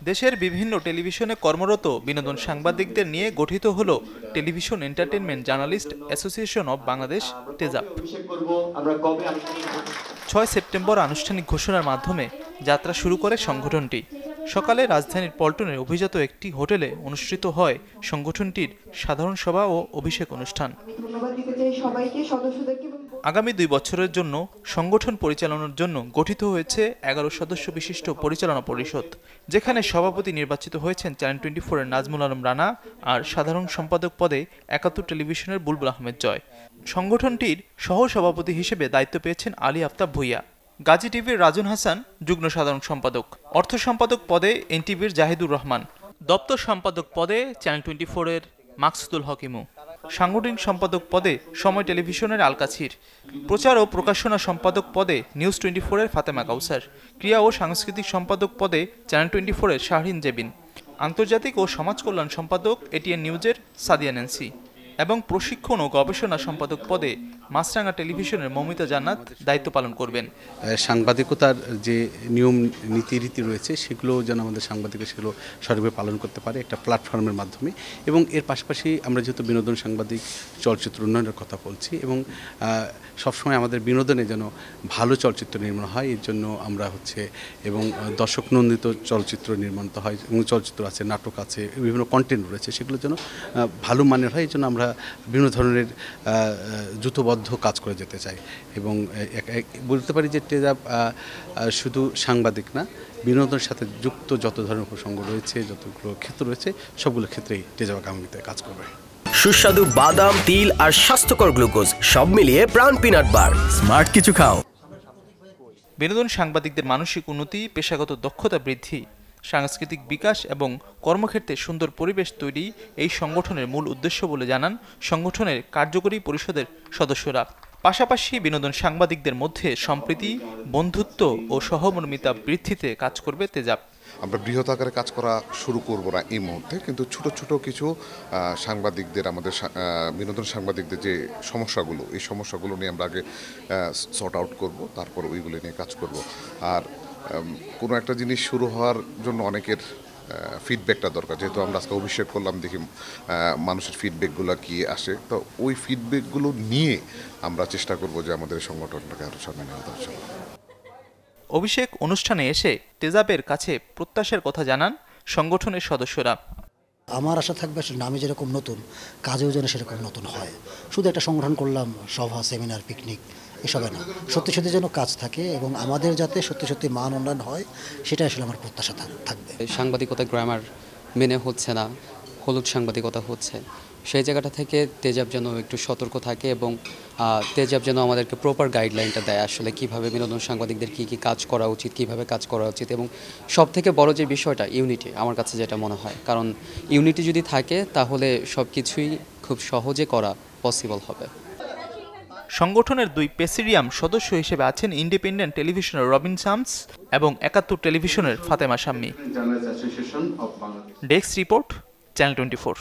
দেশের বিভিন্ন টেলিভিশনে কর্মরত বিনোদন সাংবাদিকদের নিয়ে গঠিত হলো television entertainment journalist association of Bangladesh টেজাব। ৬ সেপ্টেম্বর আনুষ্ঠানিক ঘোষণার মাধ্যমে যাত্রা শুরু করে সংগঠনটি। সকালে রাজধানীর পল্টনের অভিজাত একটি হোটেলে অনুষ্ঠিত হয় সংগঠনটির সাধারণ সভা ও অভিষেক অনুষ্ঠান। আগামী 2 বছরের জন্য সংগঠন পরিচালনার জন্য গঠিত হয়েছে 11 সদস্য বিশিষ্ট পরিচালনা পরিষদ, যেখানে সভাপতি নির্বাচিত হয়েছেন চ্যানেল 24-এর নাজমুল আলম রানা আর সাধারণ সম্পাদক পদে 71 টেলিভিশনের বুলবুল আহমেদ জয়। সংগঠনটির সহ সভাপতি হিসেবে দায়িত্ব পেয়েছেন আলী আফতাব ভুইয়া। গাজী টিভির রাজুন হাসান যুগ্ম সাধারণ সম্পাদক, অর্থ সম্পাদক পদে এনটিভির জাহিদুর রহমান, দপ্তর সম্পাদক পদে চ্যানেল 24-এর মাকসুদুল হক ইমু, সাংগঠনিক সম্পাদক পদে সময় টেলিভিশনের আলকাছির, প্রচার ও প্রকাশনা সম্পাদক পদে নিউজ 24-এর ফাতেমা কাউসার, ক্রীড়া ও সাংস্কৃতিক সম্পাদক পদে চ্যানেল 24-এর শাহরিন জেবিন, আন্তর্জাতিক ও সমাজ কল্যাণ সম্পাদক এটিএন নিউজের সাদিয়া ন্যান্সি এবং প্রশিক্ষণ ও গবেষণা সম্পাদক পদে মাছরাঙা টেলিভিশনের মৌমিতা জান্নাত দায়িত্ব পালন করবেন। সাংবাদিকতার যে নিয়ম নীতি রয়েছে সেগুলো যেন আমাদের সাংবাদিকরা সেগুলো সঠিকভাবে পালন করতে পারে একটা প্ল্যাটফর্মের মাধ্যমে। এবং এর পাশাপাশি আমরা যেহেতু বিনোদন সাংবাদিক, চলচ্চিত্র উন্নয়নের কথা বলছি এবং সবসময় আমাদের বিনোদনে যেন ভালো চলচ্চিত্র নির্মাণ হয়, এর জন্য আমরা এবং দর্শক নন্দিত চলচ্চিত্র নির্মাণ হয় এবং চলচ্চিত্র আছে, নাটক আছে, বিভিন্ন কন্টেন্ট রয়েছে, সেগুলো যেন ভালো মানের হয়। এই জন্য আমরা বিভিন্ন ধরনের যুথবদ্ধ কাজ করে যেতে চাই এবং বলতে পারি যে টেজাব শুধু সাংবাদিক না, বিনোদনের সাথে যুক্ত যত ধরনের প্রসঙ্গ রয়েছে, যতগুলো ক্ষেত্র রয়েছে, সবগুলো ক্ষেত্রেই টেজাব আগামীতে কাজ করবে। সুস্বাদু বাদাম, তিল আর স্বাস্থ্যকর গ্লুকোজ সব মিলিয়ে প্রাণ পিনাট বার। স্মার্ট কিছু খাও। বিনোদন সাংবাদিকদের মানসিক উন্নতি, পেশাগত দক্ষতা বৃদ্ধি, সাংস্কৃতিক বিকাশ এবং কর্মক্ষেত্রে সুন্দর পরিবেশ তৈরি এই সংগঠনের মূল উদ্দেশ্য বলে জানান সংগঠনের কার্যকরী পরিষদের সদস্যরা। পাশাপাশি বিনোদন সাংবাদিকদের মধ্যে সম্প্রীতি, বন্ধুত্ব ও সহমর্মিতা বৃদ্ধিতে কাজ করবে টেজাব। আমরা বৃহৎ আকারে কাজ করা শুরু করব না এই মুহূর্তে, কিন্তু ছোট ছোট কিছু সাংবাদিকদের, আমাদের বিনোদন সাংবাদিকদের যে সমস্যাগুলো, এই সমস্যাগুলো নিয়ে আমরা আগে সর্ট আউট করব, তারপর ওইগুলো নিয়ে কাজ করব। আর কোনো একটা জিনিস শুরু হওয়ার জন্য অনেকের ফিডব্যাকটা দরকার। যেহেতু আমরা আজকে অভিষেক করলাম, দেখি মানুষের ফিডব্যাকগুলো কি আসে, তো ওই ফিডব্যাকগুলো নিয়ে আমরা চেষ্টা করব যে আমাদের সংগঠনটাকে আরও সামনে নেওয়া দরকার। অভিষেক অনুষ্ঠানে এসে টেজাবের কাছে প্রত্যাশার কথা জানান সংগঠনের সদস্যরা। আমার আশা থাকবে নামে যেরকম নতুন, কাজেও যেন সেরকম নতুন হয়। শুধু একটা সংগঠন করলাম, সভা, সেমিনার, পিকনিক এসবে না, সত্যি সত্যি যেন কাজ থাকে এবং আমাদের যাতে সত্যি সত্যি মান উন্নয়ন হয়, সেটা আসলে আমার প্রত্যাশা থাকবে। সাংবাদিকতা গ্রামার মেনে হচ্ছে না, হলুদ সাংবাদিকতা হচ্ছে, সেই জায়গাটা থেকে টেজাব যেন একটু সতর্ক থাকে এবং টেজাব যেন আমাদেরকে প্রপার গাইডলাইনটা দেয় আসলে কীভাবে বিনোদন সাংবাদিকদের কী কী কাজ করা উচিত, কীভাবে কাজ করা উচিত। এবং সবথেকে বড় যে বিষয়টা ইউনিটি, আমার কাছে যেটা মনে হয়, কারণ ইউনিটি যদি থাকে তাহলে সব কিছুই খুব সহজে করা পসিবল হবে। সংগঠনের 2 প্রেসিডিয়াম সদস্য হিসেবে আছেন ইন্ডিপেন্ডেন্ট টেলিভিশনের রবিন শামস এবং 71 টেলিভিশনের Fatema Shammi. Desk report, channel 24।